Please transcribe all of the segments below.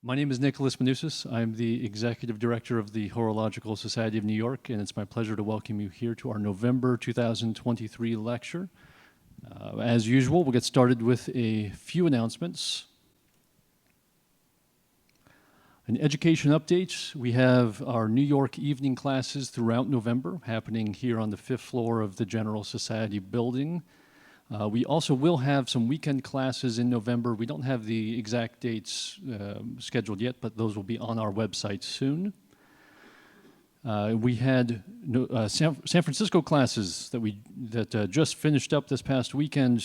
My name is Nicholas Manousis. I'm the Executive Director of the Horological Society of New York, and it's my pleasure to welcome you here to our November 2023 lecture. As usual, we'll get started with a few announcements. An education update. We have our New York evening classes throughout November happening here on the 5th floor of the General Society building. We also will have some weekend classes in November. We don't have the exact dates scheduled yet, but those will be on our website soon. We had San Francisco classes that just finished up this past weekend.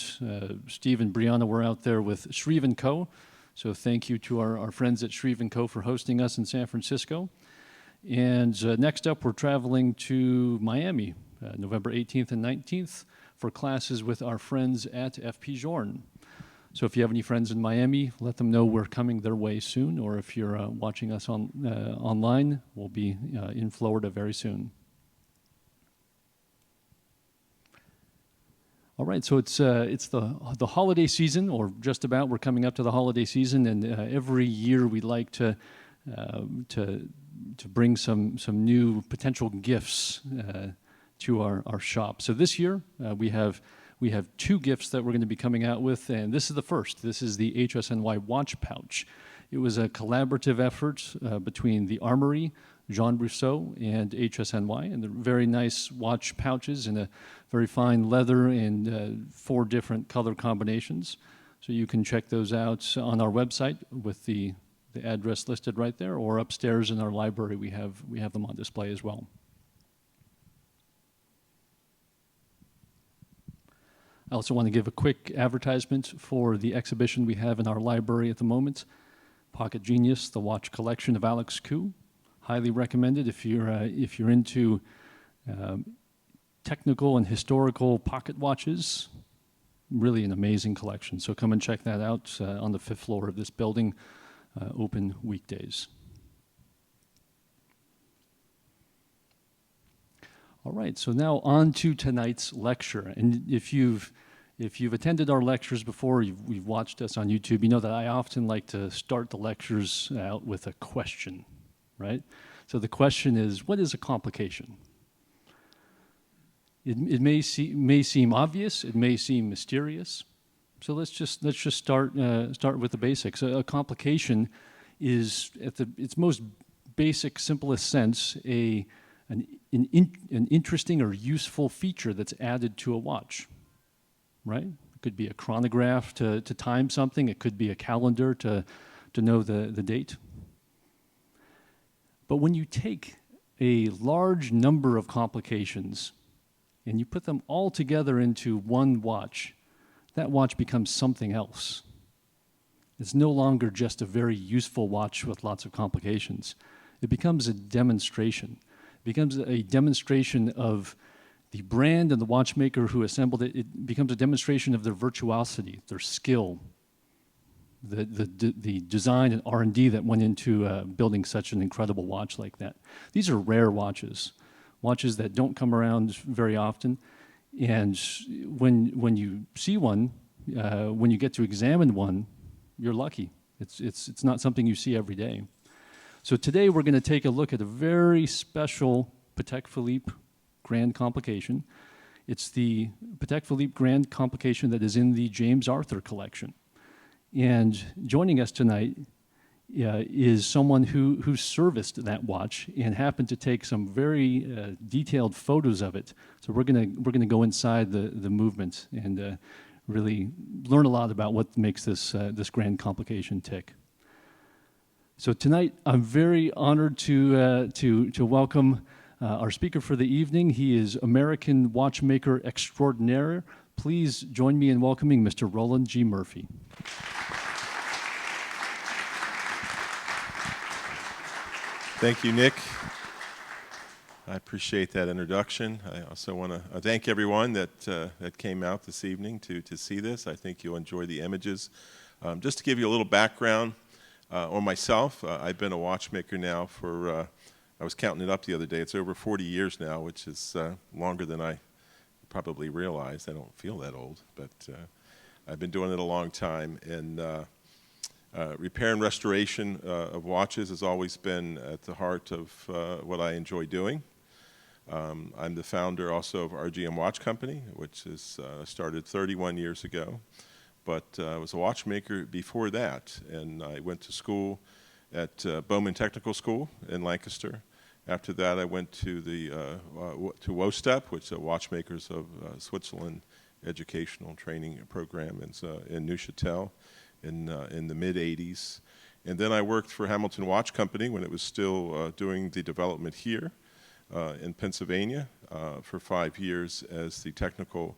Steve and Brianna were out there with Shreve & Co. So thank you to our friends at Shreve & Co. for hosting us in San Francisco. And next up, we're traveling to Miami, November 18th and 19th. For classes with our friends at FP Journe. So if you have any friends in Miami, let them know we're coming their way soon, or if you're watching us online, we'll be in Florida very soon. All right, so it's the holiday season, or just about. We're coming up to the holiday season, and every year we like to bring some new potential gifts to our shop. So this year we have two gifts that we're going to be coming out with, and this is the first. This is the HSNY watch pouch. It was a collaborative effort between the Armory, Jean Rousseau, and HSNY, and they're very nice watch pouches in a very fine leather and 4 different color combinations. So you can check those out on our website with the address listed right there, or upstairs in our library we have them on display as well. I also want to give a quick advertisement for the exhibition we have in our library at the moment, Pocket Genius, the watch collection of Alex Koo. Highly recommended if you're into technical and historical pocket watches. Really an amazing collection. So come and check that out on the 5th floor of this building, open weekdays. All right, so now on to tonight's lecture. And if you've attended our lectures before, you've watched us on YouTube, you know that I often like to start the lectures out with a question, right? So the question is, what is a complication? It may seem obvious, it may seem mysterious. So let's just start with the basics. A complication is, at its most basic, simplest sense, an interesting or useful feature that's added to a watch, right? It could be a chronograph to time something. It could be a calendar to know the date. But when you take a large number of complications and you put them all together into one watch, that watch becomes something else. It's no longer just a very useful watch with lots of complications. It becomes a demonstration. Becomes a demonstration of the brand and the watchmaker who assembled it. It becomes a demonstration of their virtuosity, their skill, the design and R&D that went into building such an incredible watch like that. These are rare watches that don't come around very often. And when you see one, when you get to examine one, you're lucky. It's not something you see every day. So today we're going to take a look at a very special Patek Philippe Grand Complication. It's the Patek Philippe Grand Complication that is in the James Arthur collection. And joining us tonight is someone who serviced that watch and happened to take some very detailed photos of it. So we're gonna go inside the movement and really learn a lot about what makes this Grand Complication tick. So tonight, I'm very honored to welcome our speaker for the evening. He is American watchmaker extraordinaire. Please join me in welcoming Mr. Roland G. Murphy. Thank you, Nick. I appreciate that introduction. I also want to thank everyone that came out this evening to see this. I think you'll enjoy the images. Just to give you a little background, on myself, I've been a watchmaker now for, I was counting it up the other day, it's over 40 years now, which is longer than I probably realized. I don't feel that old, but I've been doing it a long time. And Repair and restoration of watches has always been at the heart of what I enjoy doing. I'm the founder also of RGM Watch Company, which is started 31 years ago. But I was a watchmaker before that, and I went to school at Bowman Technical School in Lancaster. After that, I went to to WOSTEP, which is a Watchmakers of Switzerland educational training program in Neuchâtel in the mid-'80s. And then I worked for Hamilton Watch Company when it was still doing the development here in Pennsylvania for 5 years as the technical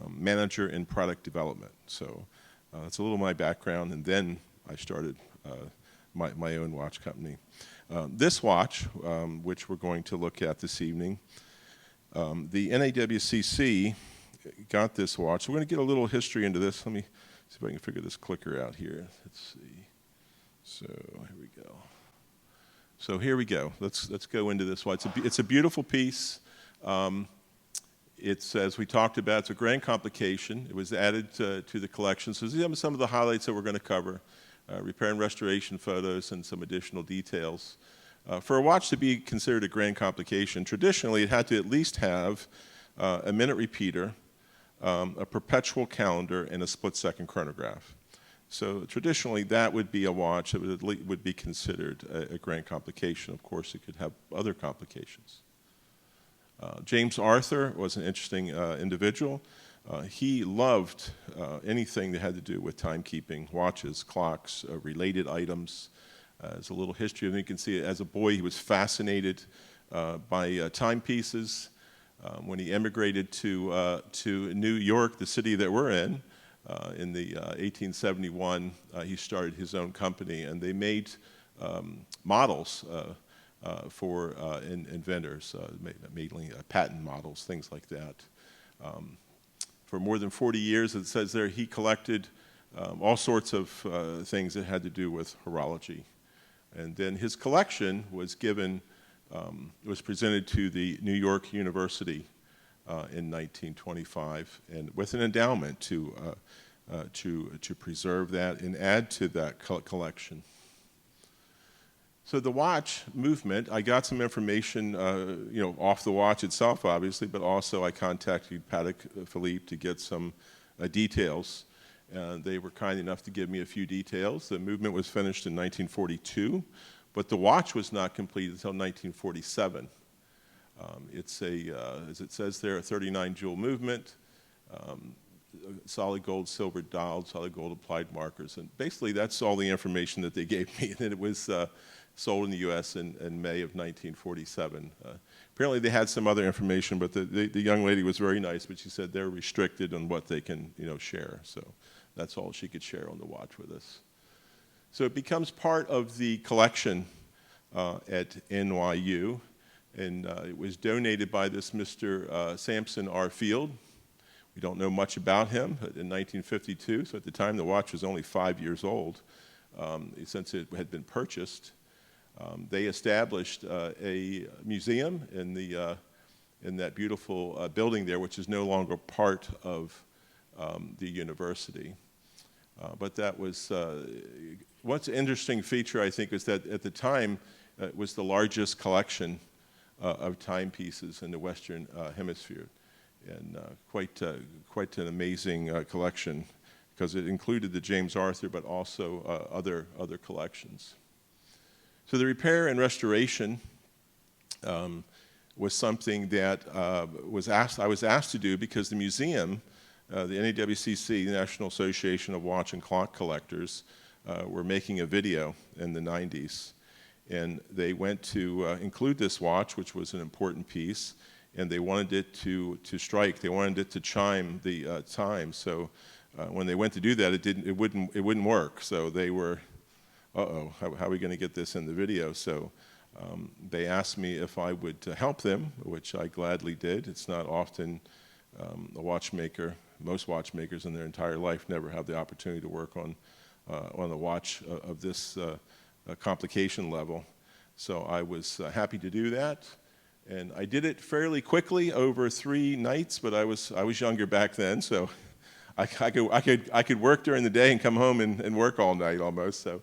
manager in product development. So that's a little my background, and then I started my own watch company. This watch, which we're going to look at this evening, the NAWCC got this watch. So we're going to get a little history into this. Let me see if I can figure this clicker out here. Let's see. So here we go. So here we go. Let's go into this watch. It's a beautiful piece. It's, as we talked about, it's a grand complication. It was added to the collection. So these are some of the highlights that we're going to cover. Repair and restoration photos and some additional details. For a watch to be considered a grand complication, traditionally it had to at least have a minute repeater, a perpetual calendar, and a split-second chronograph. So traditionally that would be a watch that would be considered a grand complication. Of course, it could have other complications. James Arthur was an interesting individual. He loved anything that had to do with timekeeping, watches, clocks, related items. There's a little history of him. You can see as a boy he was fascinated by timepieces. When he emigrated to New York, the city that we're in the 1871, he started his own company, and they made models for inventors, mainly patent models, things like that. For more than 40 years, it says there, he collected all sorts of things that had to do with horology. And then his collection was presented to the New York University in 1925, and with an endowment to preserve that and add to that collection. So the watch movement, I got some information, off the watch itself, obviously, but also I contacted Patek, Philippe, to get some details. They were kind enough to give me a few details. The movement was finished in 1942, but the watch was not completed until 1947. It's as it says there, a 39-jewel movement, solid gold, silver dial, solid gold applied markers, and basically that's all the information that they gave me. And it was sold in the U.S. in May of 1947. Apparently they had some other information, but the young lady was very nice, but she said they're restricted on what they can share. So that's all she could share on the watch with us. So it becomes part of the collection at NYU, and it was donated by this Mr. Sampson R. Field. We don't know much about him, but in 1952, so at the time the watch was only 5 years old, since it had been purchased, they established a museum in that beautiful building there, which is no longer part of the university. But that was, what's an interesting feature, I think, is that at the time, it was the largest collection of timepieces in the Western Hemisphere, and quite an amazing collection, because it included the James Arthur, but also other collections. So the repair and restoration was something that I was asked to do because the museum, the NAWCC, the National Association of Watch and Clock Collectors, were making a video in the 90s. And they went to include this watch, which was an important piece, and they wanted it to strike. They wanted it to chime the time. So when they went to do that, it wouldn't work. So they were, how are we going to get this in the video? So they asked me if I would help them, which I gladly did. It's not often a watchmaker, most watchmakers in their entire life never have the opportunity to work on a watch of this complication level. So I was happy to do that. And I did it fairly quickly over 3 nights, but I was younger back then, so I could work during the day and come home and work all night almost. So,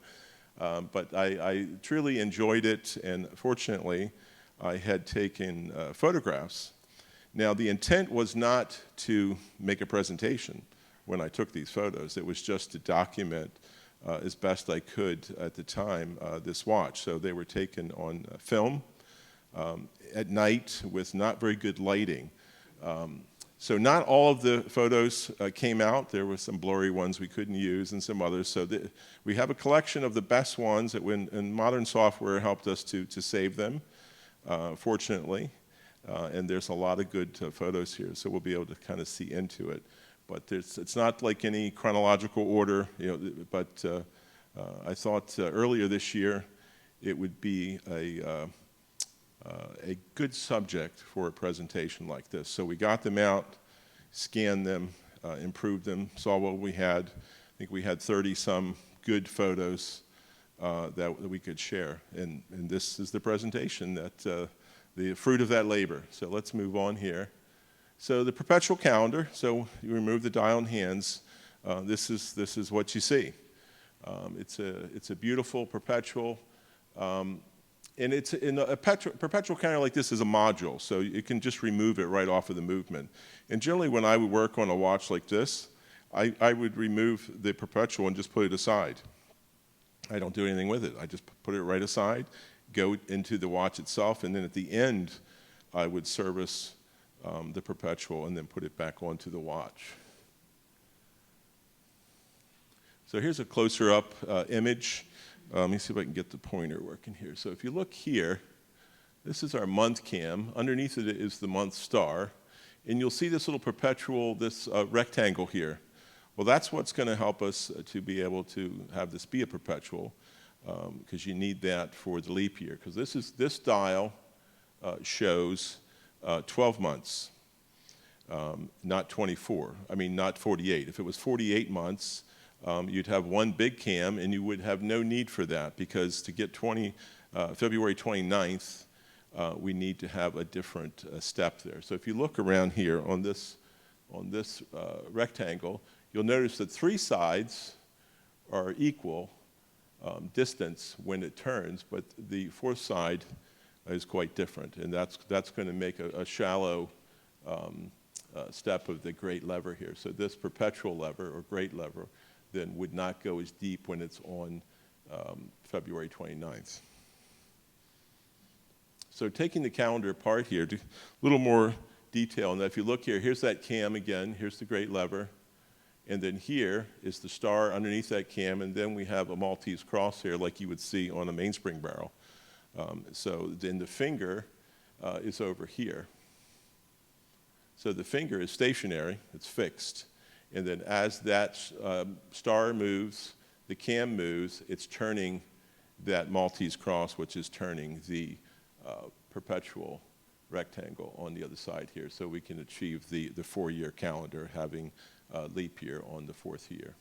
but I truly enjoyed it, and fortunately, I had taken photographs. Now, the intent was not to make a presentation when I took these photos. It was just to document as best I could at the time this watch. So they were taken on film at night with not very good lighting. So not all of the photos came out. There were some blurry ones we couldn't use and some others. So we have a collection of the best ones that and modern software helped us to save them, fortunately. And there's a lot of good photos here, so we'll be able to kind of see into it. But it's not like any chronological order, but I thought earlier this year it would be a good subject for a presentation like this. So we got them out, scanned them, improved them, saw what we had. I think we had 30-some good photos that we could share. And this is the presentation, the fruit of that labor. So let's move on here. So the perpetual calendar, so you remove the dial and hands. This is what you see. It's a beautiful perpetual. And it's in a perpetual calendar like this is a module, so you can just remove it right off of the movement. And generally, when I would work on a watch like this, I would remove the perpetual and just put it aside. I don't do anything with it. I just put it right aside, go into the watch itself, and then at the end, I would service the perpetual and then put it back onto the watch. So here's a closer up image. Let me see if I can get the pointer working here. So if you look here, this is our month cam. Underneath it is the month star. And you'll see this little perpetual, this rectangle here. Well, that's what's going to help us to be able to have this be a perpetual, because you need that for the leap year. Because this dial shows 12 months, not 24. I mean, not 48. If it was 48 months, you'd have one big cam, and you would have no need for that, because to get February 29th, we need to have a different step there. So if you look around here on this rectangle, you'll notice that 3 sides are equal distance when it turns, but the 4th side is quite different, and that's going to make a shallow step of the great lever here. So this perpetual lever, or great lever, then would not go as deep when it's on February 29th. So taking the calendar apart here, a little more detail on that. If you look here, here's that cam again, here's the great lever, and then here is the star underneath that cam, and then we have a Maltese cross here like you would see on a mainspring barrel. So then the finger is over here. So the finger is stationary, it's fixed. And then as that star moves, the cam moves, it's turning that Maltese cross, which is turning the perpetual rectangle on the other side here. So we can achieve the 4-year calendar, having leap year on the 4th year.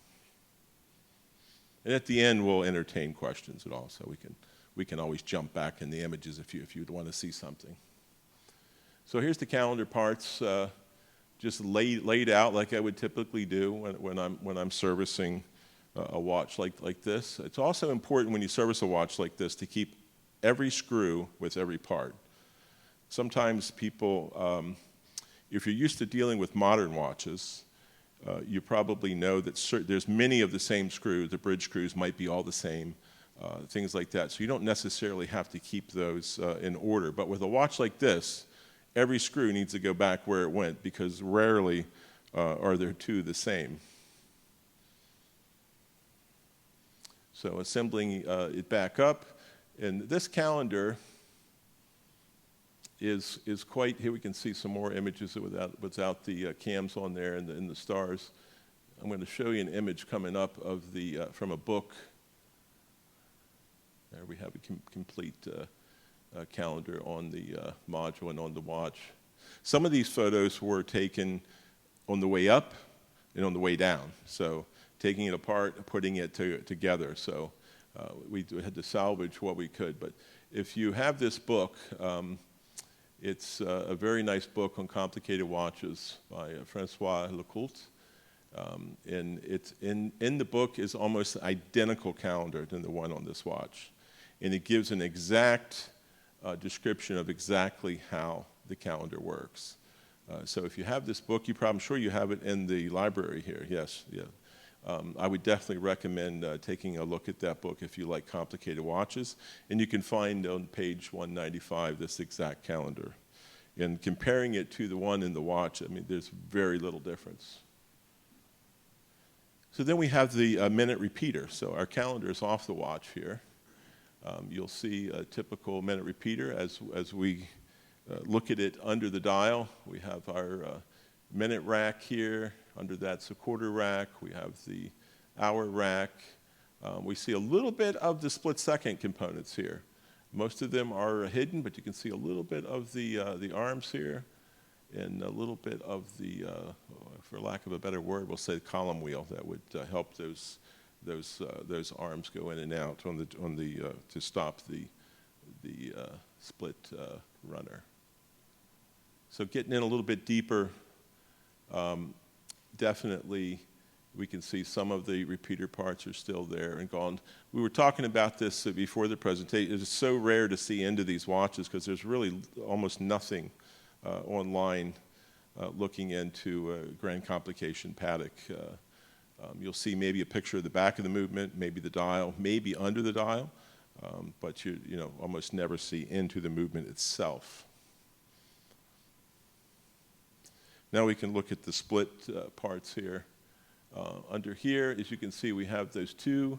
And at the end, we'll entertain questions at all, so we can always jump back in the images if you'd want to see something. So here's the calendar parts. Just laid out like I would typically do when I'm servicing a watch like this. It's also important when you service a watch like this to keep every screw with every part. Sometimes people, if you're used to dealing with modern watches, you probably know that there's many of the same screws. The bridge screws might be all the same, things like that. So you don't necessarily have to keep those in order. But with a watch like this, every screw needs to go back where it went, because rarely are there 2 the same. So assembling it back up, and this calendar is quite, here we can see some more images without the cams on there and the stars. I'm going to show you an image coming up of from a book. There we have a complete calendar on the module and on the watch. Some of these photos were taken on the way up and on the way down. So taking it apart, putting it together. So we had to salvage what we could. But if you have this book, it's a very nice book on complicated watches by Francois Lecoultre. And it's in the book is almost identical calendar than the one on this watch. And it gives an exact description of exactly how the calendar works. So if you have this book, I'm sure you have it in the library here. Yes, yeah. I would definitely recommend taking a look at that book if you like complicated watches. And you can find on page 195 this exact calendar. And comparing it to the one in the watch, I mean, there's very little difference. So then we have the minute repeater. So our calendar is off the watch here. You'll see a typical minute repeater as we look at it under the dial. We have our minute rack here. Under that's a quarter rack. We have the hour rack. We see a little bit of the split-second components here. Most of them are hidden, but you can see a little bit of the arms here, and a little bit of the, for lack of a better word, we'll say the column wheel that would help those arms go in and out to stop the split runner. So getting in a little bit deeper, definitely we can see some of the repeater parts are still there and gone. We were talking about this before the presentation. It's so rare to see into these watches because there's really almost nothing online looking into Grand Complication Patek. You'll see maybe a picture of the back of the movement, maybe the dial, maybe under the dial, but you almost never see into the movement itself. Now we can look at the split parts here. Under here, as you can see, we have those two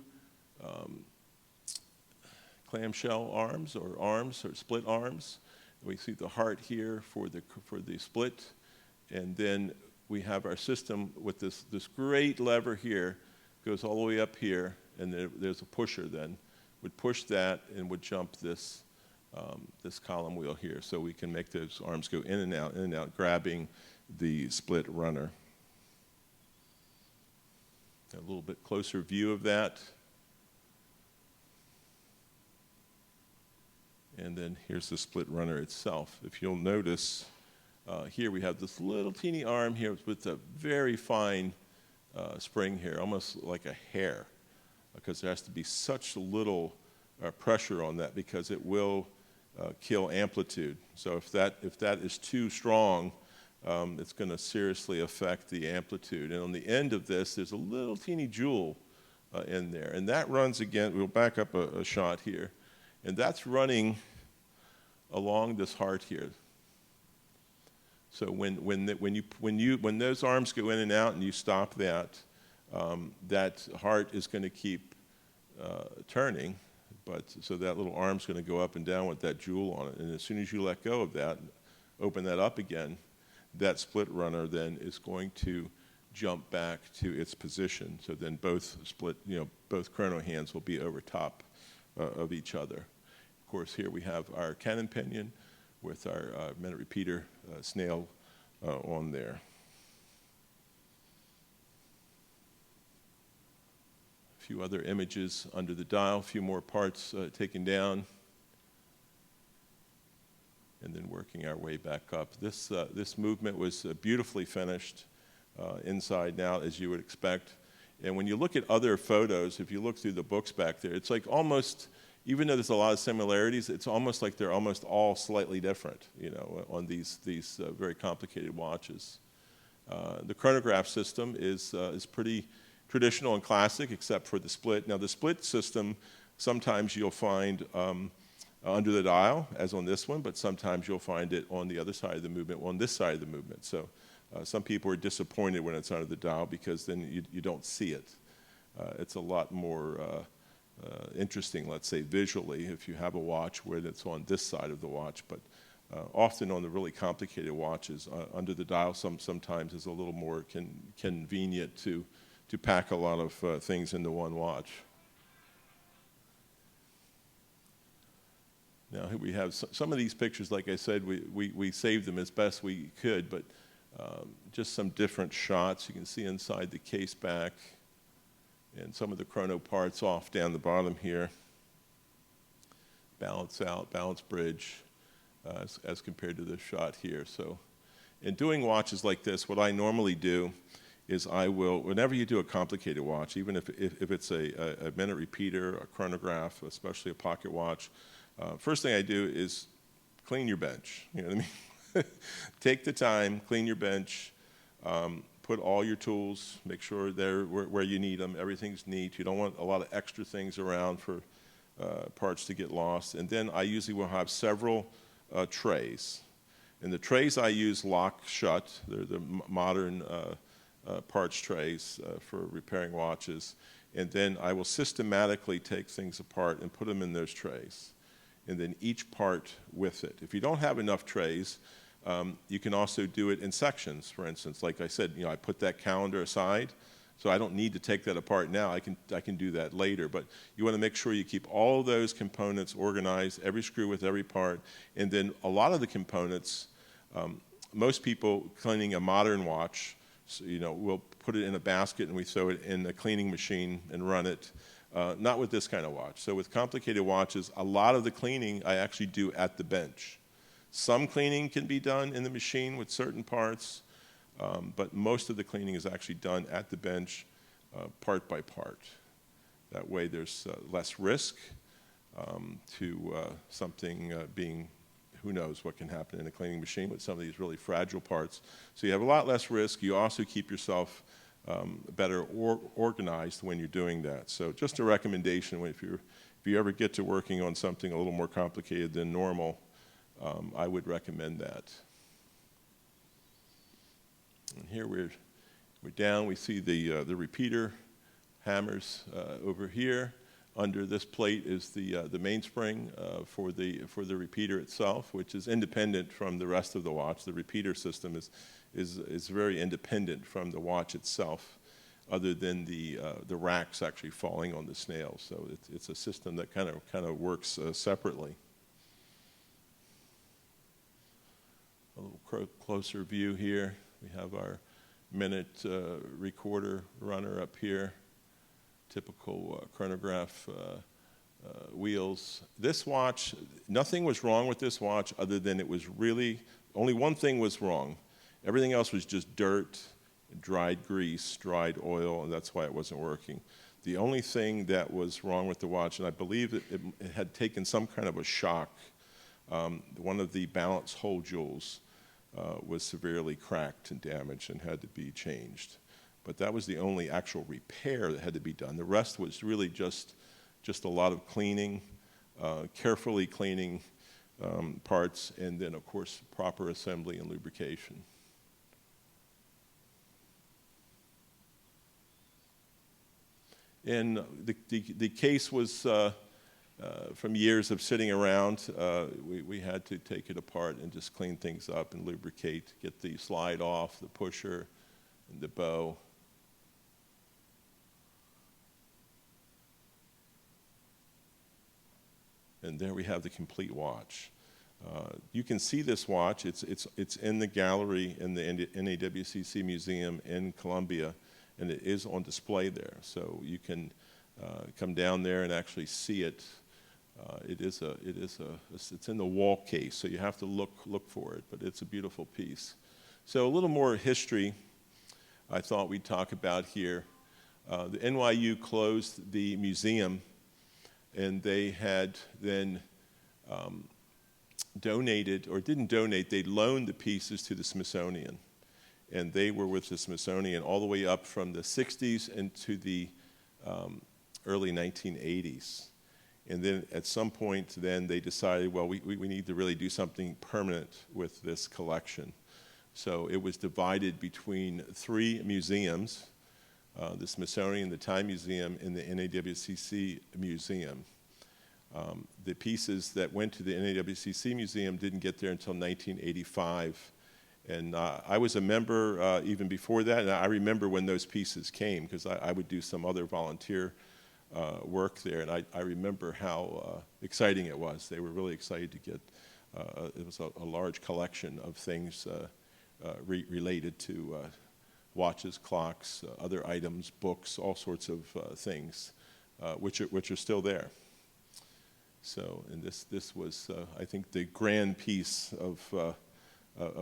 clamshell arms or split arms. We see the heart here for the split, and then we have our system with this great lever here, goes all the way up here, and there's a pusher then. Would push that and would jump this column wheel here, so we can make those arms go in and out, grabbing the split runner. A little bit closer view of that. And then here's the split runner itself. If you'll notice, here we have this little teeny arm here with a very fine spring here, almost like a hair, because there has to be such little pressure on that because it will kill amplitude. So if that is too strong, it's going to seriously affect the amplitude. And on the end of this, there's a little teeny jewel in there. And that runs again, we'll back up a shot here. And that's running along this heart here. So when those arms go in and out and you stop that, that heart is going to keep turning. So that little arm's going to go up and down with that jewel on it. And as soon as you let go of that, open that up again, that split runner then is going to jump back to its position. So then both chrono hands will be over top of each other. Of course, here we have our cannon pinion with our minute repeater snail on there. A few other images under the dial, a few more parts taken down, and then working our way back up. This movement was beautifully finished inside and out, as you would expect. And when you look at other photos, if you look through the books back there, it's like almost, even though there's a lot of similarities, it's almost like they're almost all slightly different, on these very complicated watches. The chronograph system is pretty traditional and classic, except for the split. Now, the split system, sometimes you'll find under the dial, as on this one, but sometimes you'll find it on the other side of the movement, on this side of the movement. So some people are disappointed when it's under the dial because then you don't see it. It's a lot more interesting, let's say, visually, if you have a watch where it's on this side of the watch. But often on the really complicated watches, under the dial sometimes is a little more convenient to pack a lot of things into one watch. Now here we have some of these pictures, like I said, we saved them as best we could, but just some different shots. You can see inside the case back and some of the chrono parts off down the bottom here. Balance out, balance bridge, as compared to this shot here. So in doing watches like this, what I normally do is I will, whenever you do a complicated watch, even if it's a minute repeater, a chronograph, especially a pocket watch, first thing I do is clean your bench. You know what I mean? Take the time, clean your bench, put all your tools, make sure they're where you need them, everything's neat. You don't want a lot of extra things around for parts to get lost. And then I usually will have several trays. And the trays I use lock shut. They're the modern parts trays for repairing watches. And then I will systematically take things apart and put them in those trays. And then each part with it. If you don't have enough trays, you can also do it in sections. For instance, like I said, I put that calendar aside, so I don't need to take that apart now. I can do that later. But you want to make sure you keep all those components organized, every screw with every part, and then a lot of the components. Most people cleaning a modern watch, we'll put it in a basket and we throw it in a cleaning machine and run it. Not with this kind of watch. So with complicated watches, a lot of the cleaning I actually do at the bench. Some cleaning can be done in the machine with certain parts, but most of the cleaning is actually done at the bench, part by part. That way there's less risk to something being, who knows what can happen in a cleaning machine with some of these really fragile parts. So you have a lot less risk. You also keep yourself better organized when you're doing that. So just a recommendation, if you ever get to working on something a little more complicated than normal, I would recommend that. And here we're down. We see the repeater hammers over here. Under this plate is the mainspring for the repeater itself, which is independent from the rest of the watch. The repeater system is very independent from the watch itself, other than the racks actually falling on the snails. So it's a system that kind of works separately. A little closer view here. We have our minute recorder runner up here. Typical chronograph wheels. This watch, nothing was wrong with this watch other than it was really, only one thing was wrong. Everything else was just dirt, dried grease, dried oil, and that's why it wasn't working. The only thing that was wrong with the watch, and I believe it had taken some kind of a shock, one of the balance hole jewels was severely cracked and damaged and had to be changed. But that was the only actual repair that had to be done. The rest was really just a lot of cleaning, carefully cleaning parts, and then, of course, proper assembly and lubrication. And the case was from years of sitting around. We had to take it apart and just clean things up and lubricate, get the slide off, the pusher, and the bow. And there we have the complete watch. You can see this watch. It's in the gallery in the NAWCC Museum in Columbia, and it is on display there. So you can come down there and actually see it. It's in the wall case, so you have to look for it. But it's a beautiful piece. So a little more history I thought we'd talk about here. The NYU closed the museum, and they had then donated, or didn't donate, they loaned the pieces to the Smithsonian. And they were with the Smithsonian all the way up from the 60s into the early 1980s. And then at some point then they decided, well, we need to really do something permanent with this collection. So it was divided between 3 museums, the Smithsonian, the Time Museum, and the NAWCC Museum. The pieces that went to the NAWCC Museum didn't get there until 1985. And I was a member even before that, and I remember when those pieces came, because I would do some other volunteer work there, and I remember how exciting it was. They were really excited to get, it was a large collection of things related to watches, clocks, other items, books, all sorts of things, which are still there. So, and this was, I think, the grand piece of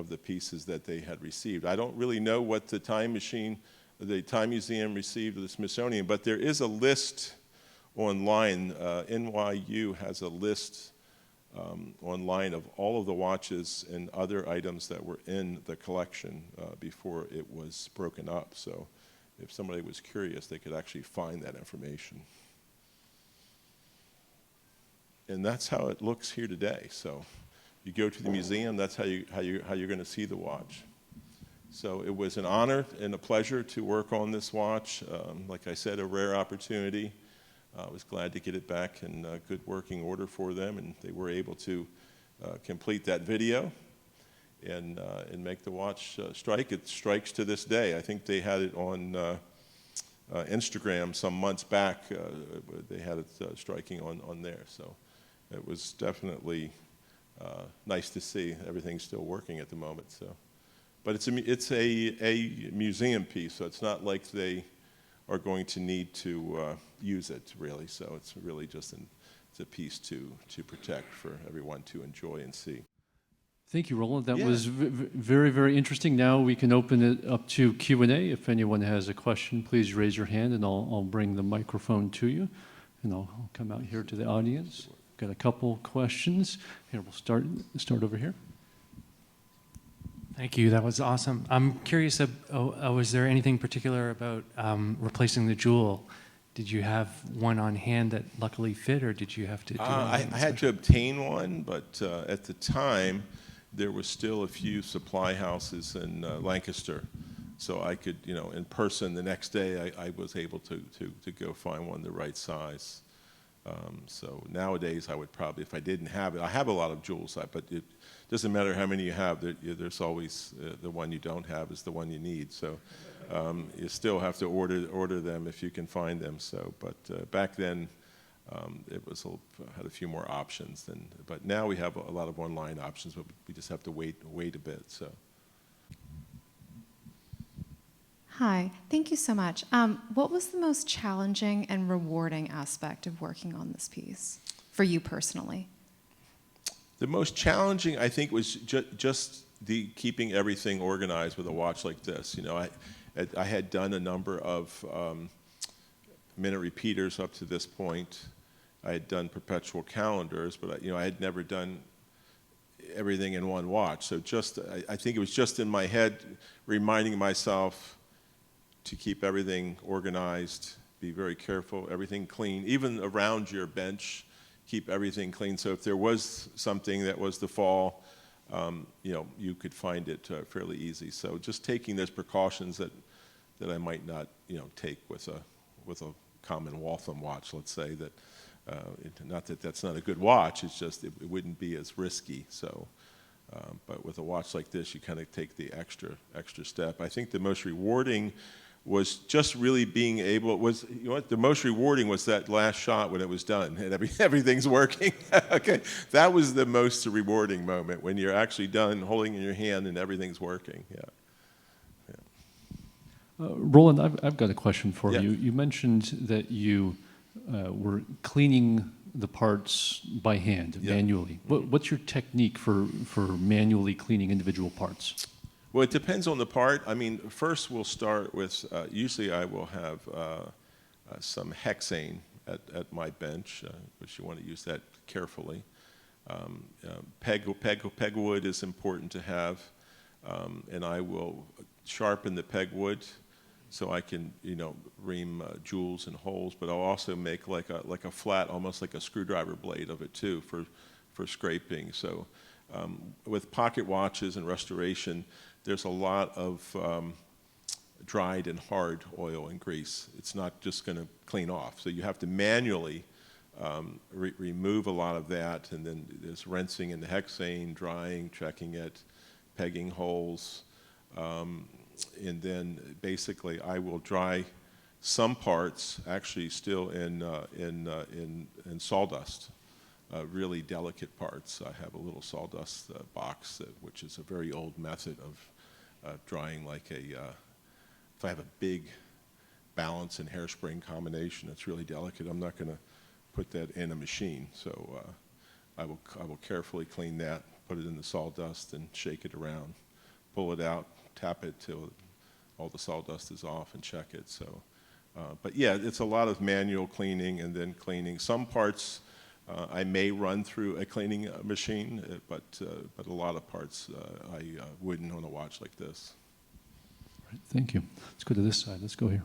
the pieces that they had received. I don't really know what the time machine the Time Museum received the Smithsonian, but there is a list online. NYU has a list online of all of the watches and other items that were in the collection before it was broken up. So if somebody was curious, they could actually find that information. And that's how it looks here today. So you go to the museum, that's how you're going to see the watch. So it was an honor and a pleasure to work on this watch. Like I said, a rare opportunity. I was glad to get it back in good working order for them, and they were able to complete that video and make the watch strike. It strikes to this day. I think they had it on Instagram some months back. They had it striking on there. So it was definitely nice to see everything's still working at the moment. So, but it's a museum piece, so it's not like they are going to need to use it really. So it's really just it's a piece to protect for everyone to enjoy and see. Thank you, Roland. That Yeah. was very, very interesting. Now we can open it up to Q&A. If anyone has a question, please raise your hand, and I'll bring the microphone to you, and I'll come out here to the audience. Got a couple questions. Here, we'll start over here. Thank you. That was awesome. I'm curious, was there anything particular about replacing the jewel? Did you have one on hand that luckily fit, or did you have to do I had to obtain one, but at the time, there was still a few supply houses in Lancaster. So I could, in person the next day, I was able to go find one the right size. So nowadays, I would probably, if I didn't have it, I have a lot of jewels, but it doesn't matter how many you have, there's always the one you don't have is the one you need. So you still have to order them if you can find them. So, but back then, it was had a few more options. But now we have a lot of online options, but we just have to wait a bit. So. Hi, thank you so much. What was the most challenging and rewarding aspect of working on this piece for you personally? The most challenging, I think, was just keeping everything organized with a watch like this. I had done a number of minute repeaters up to this point. I had done perpetual calendars, but I had never done everything in one watch. So I think it was just in my head, reminding myself to keep everything organized, be very careful, everything clean, even around your bench, keep everything clean. So if there was something that was to fall, you could find it fairly easy. So just taking those precautions that I might not, take with a common Waltham watch, let's say, that not that that's not a good watch, it's just it wouldn't be as risky. So, but with a watch like this, you kind of take the extra step. I think the most rewarding was just really being able, the most rewarding was that last shot when it was done and everything's working. Okay, that was the most rewarding moment, when you're actually done holding in your hand and everything's working. Yeah. Roland, I've got a question for Yeah. you. You mentioned that you were cleaning the parts by hand, Yeah. manually. What's your technique for manually cleaning individual parts? Well, it depends on the part. I mean, first we'll start with, usually I will have some hexane at my bench, which you want to use that carefully. Pegwood is important to have, and I will sharpen the pegwood so I can, ream jewels and holes, but I'll also make like a flat, almost like a screwdriver blade of it too for scraping. So with pocket watches and restoration, there's a lot of dried and hard oil and grease. It's not just going to clean off. So you have to manually remove a lot of that, and then there's rinsing in the hexane, drying, checking it, pegging holes, and then basically I will dry some parts actually still in sawdust. Really delicate parts. I have a little sawdust box, which is a very old method of drying if I have a big balance and hairspring combination that's really delicate, I'm not going to put that in a machine. So I will carefully clean that, put it in the sawdust and shake it around, pull it out, tap it till all the sawdust is off and check it. So, but yeah, it's a lot of manual cleaning and then cleaning. Some parts I may run through a cleaning machine, but a lot of parts I wouldn't on a watch like this. All right, thank you. Let's go to this side. Let's go here.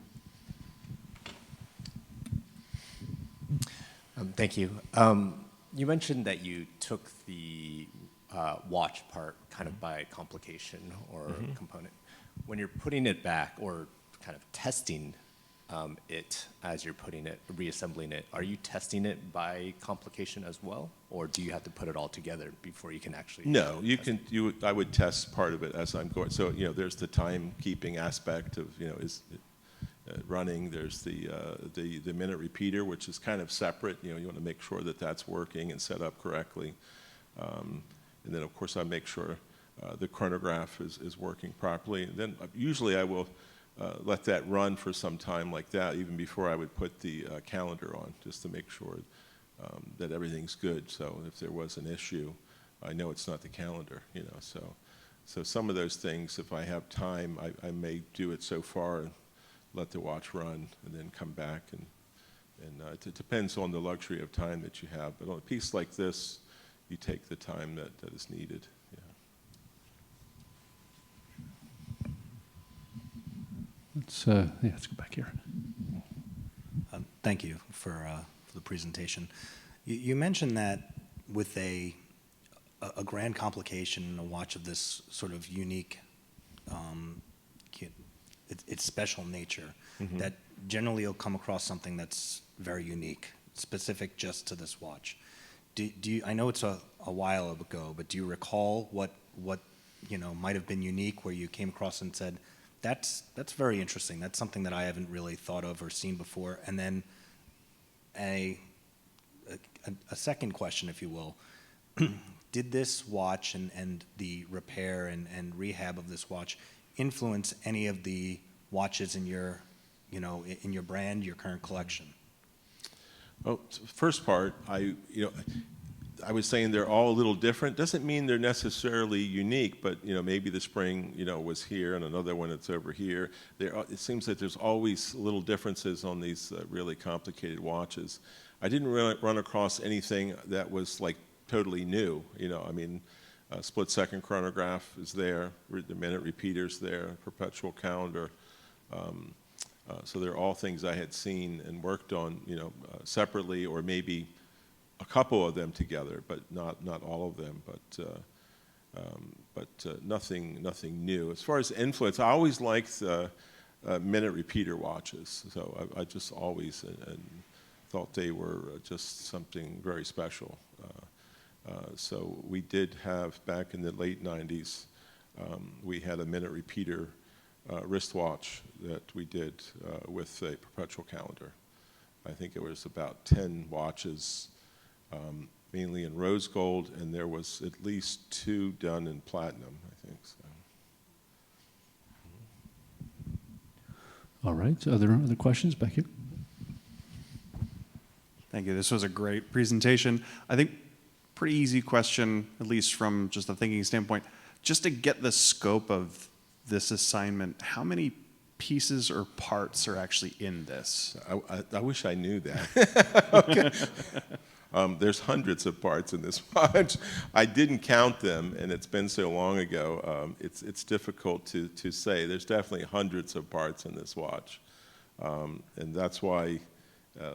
Thank you. You mentioned that you took the watch part kind of by complication or component. When you're putting it back or kind of testing it as you're putting it, reassembling it, are you testing it by complication as well, or do you have to put it all together before you can actually? No, you can. I would test part of it as I'm going. So there's the timekeeping aspect of is it running. There's the minute repeater, which is kind of separate. You want to make sure that that's working and set up correctly, and then of course I make sure the chronograph is working properly. And then usually I will let that run for some time like that, even before I would put the calendar on, just to make sure that everything's good. So if there was an issue, I know it's not the calendar. So some of those things, if I have time, I may do it so far and let the watch run, and then come back. And it depends on the luxury of time that you have. But on a piece like this, you take the time that is needed. Yeah. Let's go back here. Thank you for the presentation. You mentioned that with a grand complication, a watch of this sort of unique, its special nature, that generally you'll come across something that's very unique, specific just to this watch. Do you, I know it's a while ago, but do you recall what might have been unique, where you came across and said, that's very interesting. That's something that I haven't really thought of or seen before. And then a second question, if you will, did this watch and the repair and rehab of this watch influence any of the watches in your brand, your current collection? Well, first part, I was saying they're all a little different. Doesn't mean they're necessarily unique, but maybe the spring was here and another one that's over here. It seems that there's always little differences on these really complicated watches. I didn't really run across anything that was like totally new. Split-second chronograph is there, the minute repeater's there, perpetual calendar. So they're all things I had seen and worked on, separately, or maybe a couple of them together, but not all of them. But nothing new. As far as influence, I always liked minute repeater watches. So I just always thought they were just something very special. So we did have, back in the late 90s, we had a minute repeater wristwatch that we did with a perpetual calendar. I think it was about 10 watches, mainly in rose gold, and there was at least 2 done in platinum, I think. So. All right. Are there other questions back here? Thank you. This was a great presentation. I think pretty easy question, at least from just a thinking standpoint. Just to get the scope of this assignment, how many pieces or parts are actually in this? I wish I knew that. Okay. There's hundreds of parts in this watch. I didn't count them, and it's been so long ago. It's difficult to say. There's definitely hundreds of parts in this watch, and that's why,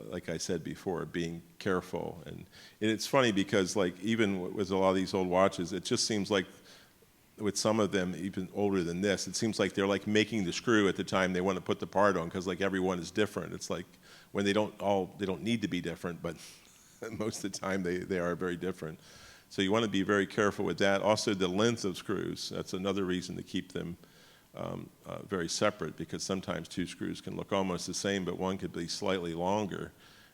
like I said before, being careful. And it's funny because, like, even with a lot of these old watches, it just seems like, with some of them even older than this, it seems like they're like making the screw at the time they want to put the part on, because like everyone is different. It's like when they don't need to be different, but most of the time they are very different. So you want to be very careful with that. Also, the length of screws, that's another reason to keep them very separate, because sometimes 2 screws can look almost the same, but one could be slightly longer,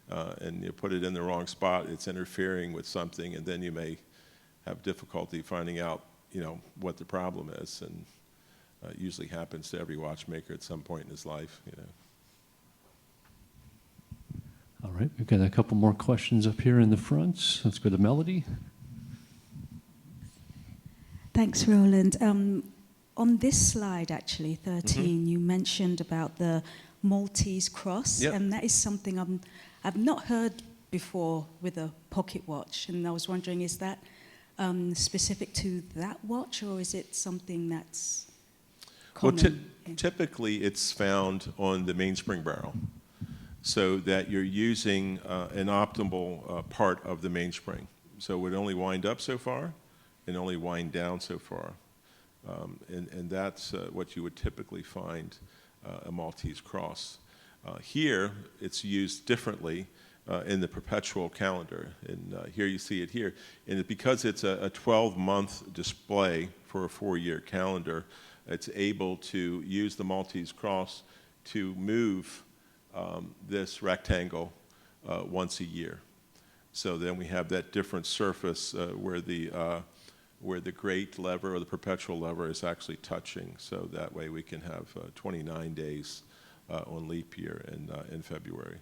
and you put it in the wrong spot, it's interfering with something, and then you may have difficulty finding out what the problem is, and it usually happens to every watchmaker at some point in his life. All right. We've got a couple more questions up here in the front. Let's go to Melody. Thanks, Roland. on this slide, actually, 13, you mentioned about the Maltese cross, Yep. and that is something I've not heard before with a pocket watch, and I was wondering, is that specific to that watch, or is it something that's Well, common? typically it's found on the mainspring barrel, so that you're using an optimal part of the mainspring. So it would only wind up so far and only wind down so far. And that's what you would typically find a Maltese cross. Here, it's used differently in the perpetual calendar. And here you see it here. And because it's a 12-month display for a 4-year calendar, it's able to use the Maltese cross to move this rectangle once a year. So then we have that different surface where the great lever or the perpetual lever is actually touching. So that way we can have 29 days on leap year in February.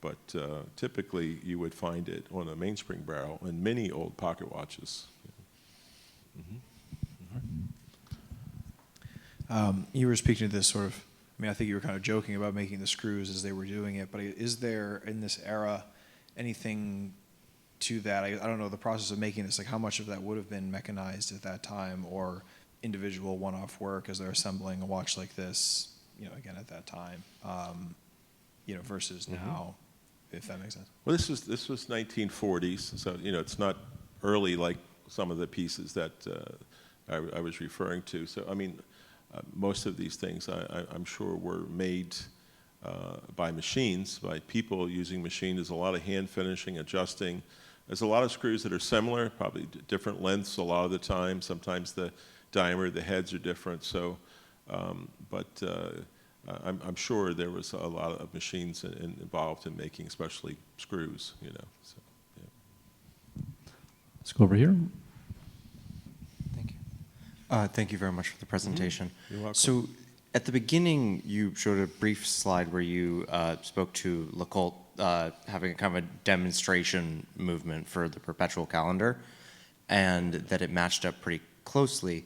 But typically you would find it on a mainspring barrel in many old pocket watches. You were speaking to this sort of, I mean, I think you were kind of joking about making the screws as they were doing it, but is there in this era anything to that? I don't know, the process of making this, like how much of that would have been mechanized at that time or individual one-off work as they're assembling a watch like this, you know, again at that time, you know, versus now, if that makes sense. Well, this was 1940s, so you know it's not early like some of the pieces that I was referring to. So I mean, most of these things I'm sure were made by machines, by people using machines. There's a lot of hand finishing, adjusting. There's a lot of screws that are similar, probably different lengths a lot of the time. Sometimes the diameter of the heads are different. So, I'm sure there was a lot of machines involved in making, especially screws. You know. So, yeah. Let's go over here. Thank you. Thank you very much for the presentation. You're welcome. So at the beginning, you showed a brief slide where you spoke to Lecoultre having a kind of a demonstration movement for the perpetual calendar, and that it matched up pretty closely.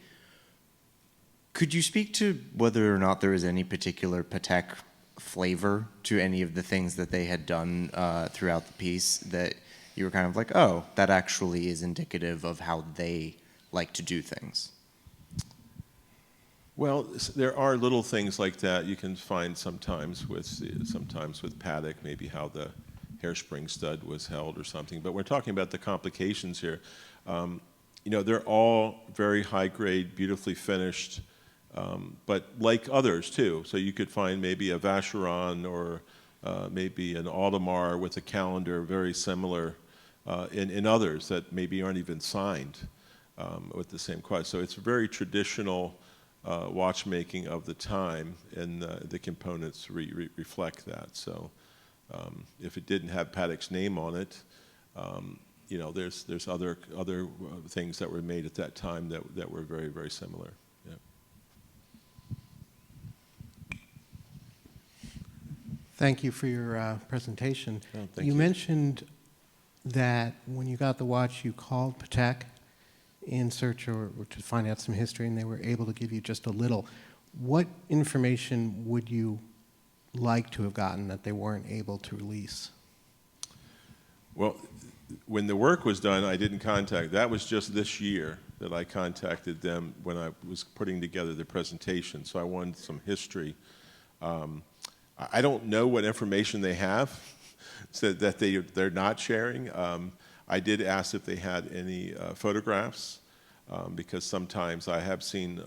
Could you speak to whether or not there is any particular Patek flavor to any of the things that they had done throughout the piece that you were kind of like, oh, that actually is indicative of how they like to do things? Well, there are little things like that you can find sometimes with Patek, maybe how the hairspring stud was held or something. But we're talking about the complications here. You know, they're all very high grade, beautifully finished, but like others too. So you could find maybe a Vacheron or maybe an Audemars with a calendar very similar in others that maybe aren't even signed with the same quality. So it's very traditional watchmaking of the time, and the components reflect that. So if it didn't have Patek's name on it, you know, there's other things that were made at that time that were very, very similar. Yeah. Thank you for your presentation. Oh, thank you you. mentioned that when you got the watch, you called Patek in search or to find out some history, and they were able to give you just a little. What information would you like to have gotten that they weren't able to release? Well, when the work was done, I didn't contact. That was just this year that I contacted them when I was putting together the presentation. So I wanted some history. I don't know what information they have so that they're not sharing. I did ask if they had any photographs, because sometimes I have seen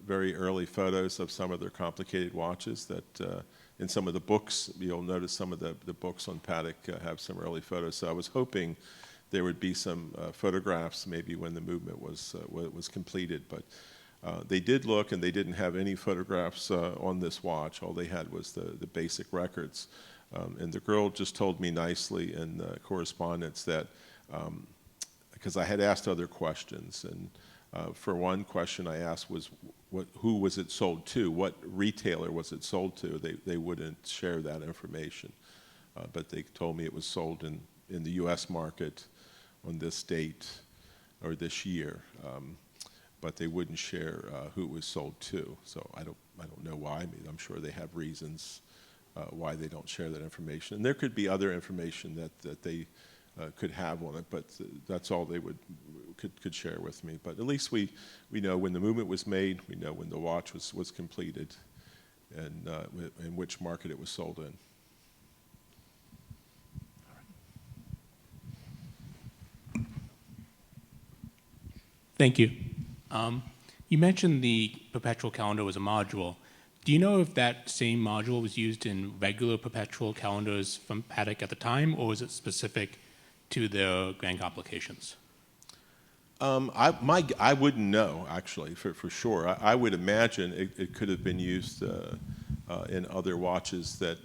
very early photos of some of their complicated watches that in some of the books, you'll notice some of the books on Patek have some early photos. So I was hoping there would be some photographs maybe when the movement was completed. But they did look, and they didn't have any photographs on this watch. All they had was the basic records. And the girl just told me nicely in the correspondence that, because I had asked other questions, and for one question I asked was, who was it sold to? What retailer was it sold to? They wouldn't share that information, but they told me it was sold in the U.S. market on this date or this year. but they wouldn't share who it was sold to. So I don't know why. I mean, I'm sure they have reasons why they don't share that information. And there could be other information that they could have on it, but that's all they could share with me. But at least we know when the movement was made, we know when the watch was completed, and in which market it was sold in. Thank you. You mentioned the perpetual calendar was a module. Do you know if that same module was used in regular perpetual calendars from Patek at the time, or was it specific to the Grand Complications? I wouldn't know, actually, for sure. I would imagine it could have been used in other watches that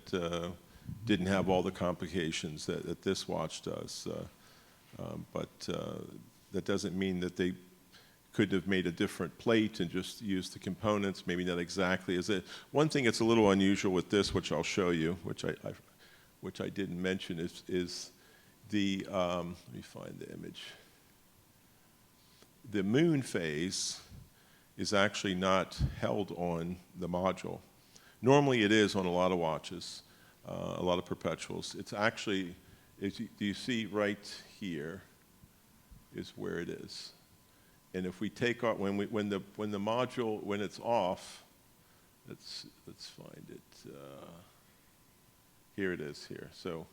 didn't have all the complications that this watch does. But that doesn't mean that they could have made a different plate and just used the components, maybe not exactly. One thing that's a little unusual with this, which I'll show you, which I didn't mention, is the, let me find the image. The moon phase is actually not held on the module. Normally it is on a lot of watches, a lot of perpetuals. It's actually, do you see right here is where it is. And if we take off, when the module, when it's off, let's find it. Here it is here. So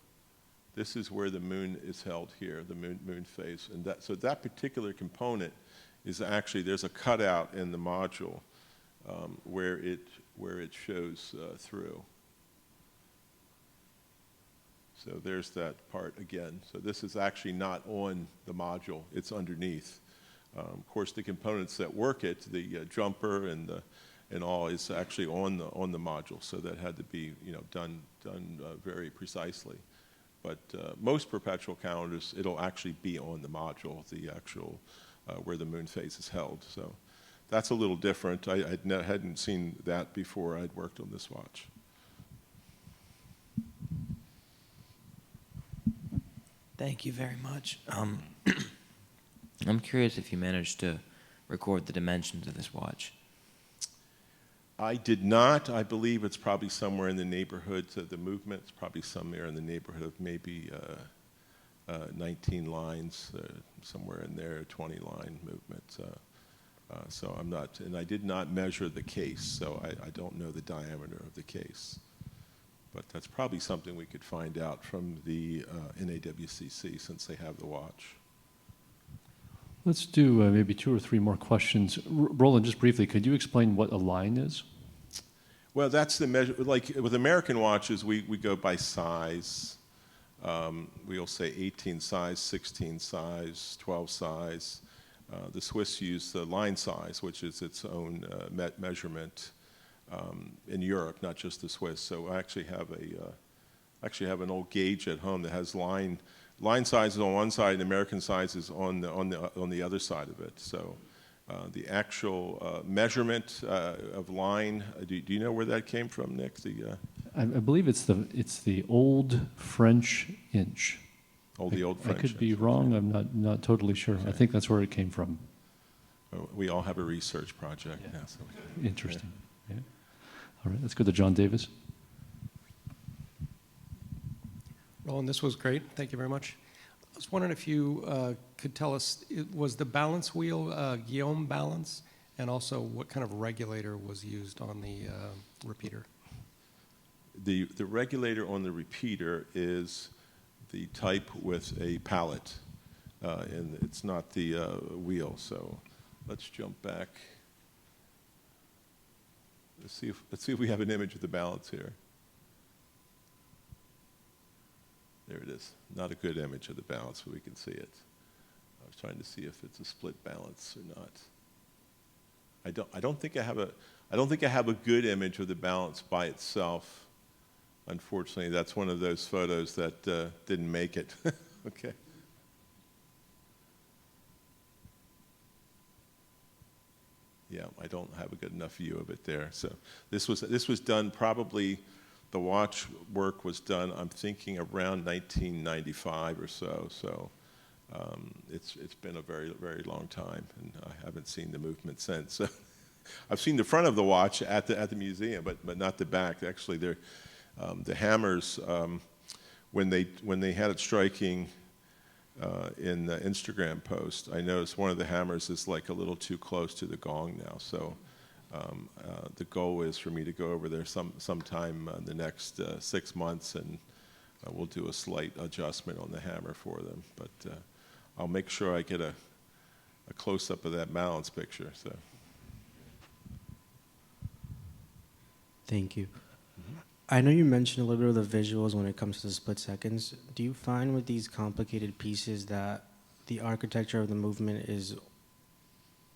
this is where the moon is held here, the moon phase. And so that particular component is actually, there's a cutout in the module where it shows through. So there's that part again. So this is actually not on the module, it's underneath. Of course, the components that work it, the jumper and all, is actually on the module. So that had to be done very precisely. But most perpetual calendars, it'll actually be on the module, the actual where the moon phase is held. So that's a little different. I hadn't seen that before I'd worked on this watch. Thank you very much. I'm curious if you managed to record the dimensions of this watch. I did not. I believe it's probably somewhere in the neighborhood, the movement's probably somewhere in the neighborhood of maybe 19 lines, somewhere in there, 20 line movement. So I'm not, and I did not measure the case, so I don't know the diameter of the case. But that's probably something we could find out from the NAWCC, since they have the watch. Let's do maybe 2 or 3 more questions. Roland, just briefly, could you explain what a line is? Well, that's the measure. Like with American watches, we go by size. We'll say 18 size, 16 size, 12 size. The Swiss use the line size, which is its own measurement in Europe, not just the Swiss. So I actually have an old gauge at home that has line sizes on one side and American sizes on the other side of it. So the actual measurement of line, do you know where that came from, Nick? I believe it's the old French inch. The old French. I could be wrong. I'm not totally sure. Okay. I think that's where it came from. We all have a research project. Yeah. Now, so Interesting. Yeah. All right. Let's go to John Davis. Roland, this was great. Thank you very much. I was wondering if you could tell us, was the balance wheel Guillaume balance, and also what kind of regulator was used on the repeater? The regulator on the repeater is the type with a pallet, and it's not the wheel. So let's jump back. Let's see if we have an image of the balance here. There it is. Not a good image of the balance, but we can see it. I was trying to see if it's a split balance or not. I don't think I have a good image of the balance by itself. Unfortunately, that's one of those photos that didn't make it. Okay. Yeah, I don't have a good enough view of it there. So this was done probably. The watch work was done, I'm thinking, around 1995 or so. So it's been a very, very long time, and I haven't seen the movement since. So I've seen the front of the watch at the museum, but not the back. Actually, the hammers, when they had it striking in the Instagram post, I noticed one of the hammers is like a little too close to the gong now. So the goal is for me to go over there sometime in the next 6 months, and we'll do a slight adjustment on the hammer for them. But I'll make sure I get a close-up of that balance picture. So. Thank you. I know you mentioned a little bit of the visuals when it comes to the split seconds. Do you find with these complicated pieces that the architecture of the movement is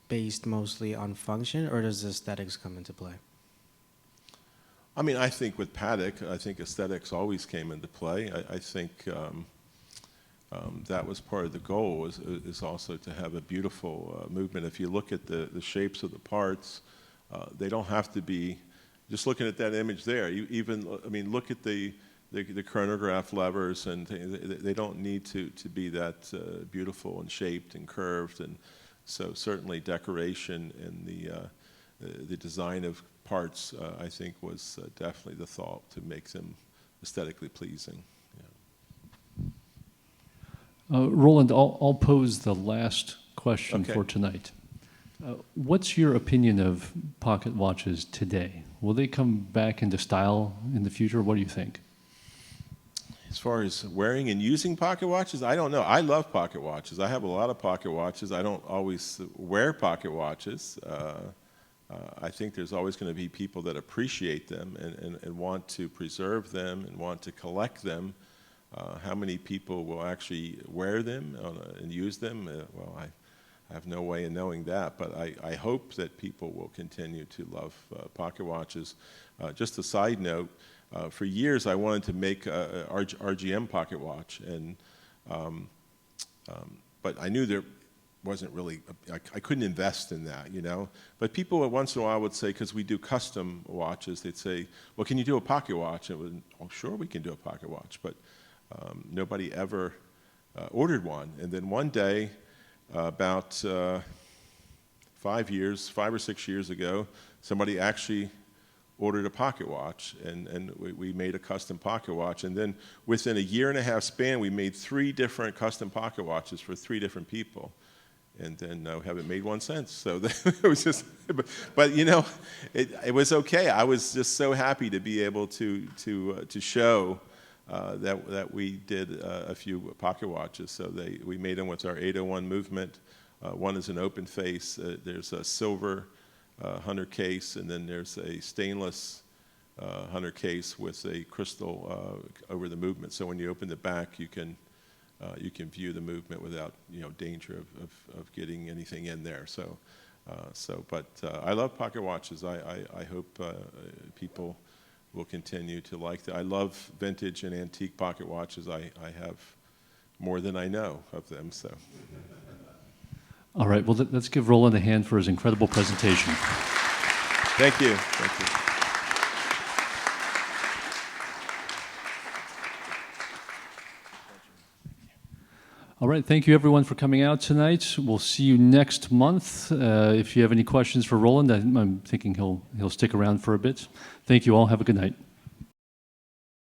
based mostly on function, or does the aesthetics come into play? I mean, I think with Patek, I think aesthetics always came into play. I think that was part of the goal, is also to have a beautiful movement. If you look at the shapes of the parts, they don't have to be, just looking at that image there, I mean, look at the chronograph levers, and they don't need to be that beautiful and shaped and curved. And so certainly decoration and the design of parts, I think, was definitely the thought to make them aesthetically pleasing. Yeah. Roland, I'll pose the last question Okay. for tonight. What's your opinion of pocket watches today? Will they come back into style in the future? What do you think? As far as wearing and using pocket watches, I don't know. I love pocket watches. I have a lot of pocket watches. I don't always wear pocket watches. I think there's always going to be people that appreciate them and want to preserve them and want to collect them. How many people will actually wear them and use them? Well, I have no way of knowing that, but I hope that people will continue to love pocket watches. Just a side note, for years I wanted to make a RGM pocket watch, and but I knew there wasn't really, I couldn't invest in that, you know. But people once in a while would say, because we do custom watches, they'd say, well, can you do a pocket watch? And it was, oh, sure, we can do a pocket watch, but nobody ever ordered one. And then one day, about 5 or 6 years ago, somebody actually ordered a pocket watch, and we made a custom pocket watch. And then within a 1.5-year span, we made 3 different custom pocket watches for 3 different people. And then we haven't made one since. So it was just, but you know, it was okay. I was just so happy to be able to show that we did a few pocket watches. So we made them with our 801 movement. One is an open face. There's a silver hunter case, and then there's a stainless hunter case with a crystal over the movement. So when you open the back, you can view the movement without, you know, danger of getting anything in there. So, but I love pocket watches. I hope people will continue to like that. I love vintage and antique pocket watches. I have more than I know of them. So. All right, well, let's give Roland a hand for his incredible presentation. Thank you. Thank you. All right, thank you everyone for coming out tonight. We'll see you next month. If you have any questions for Roland, I'm thinking he'll stick around for a bit. Thank you all. Have a good night.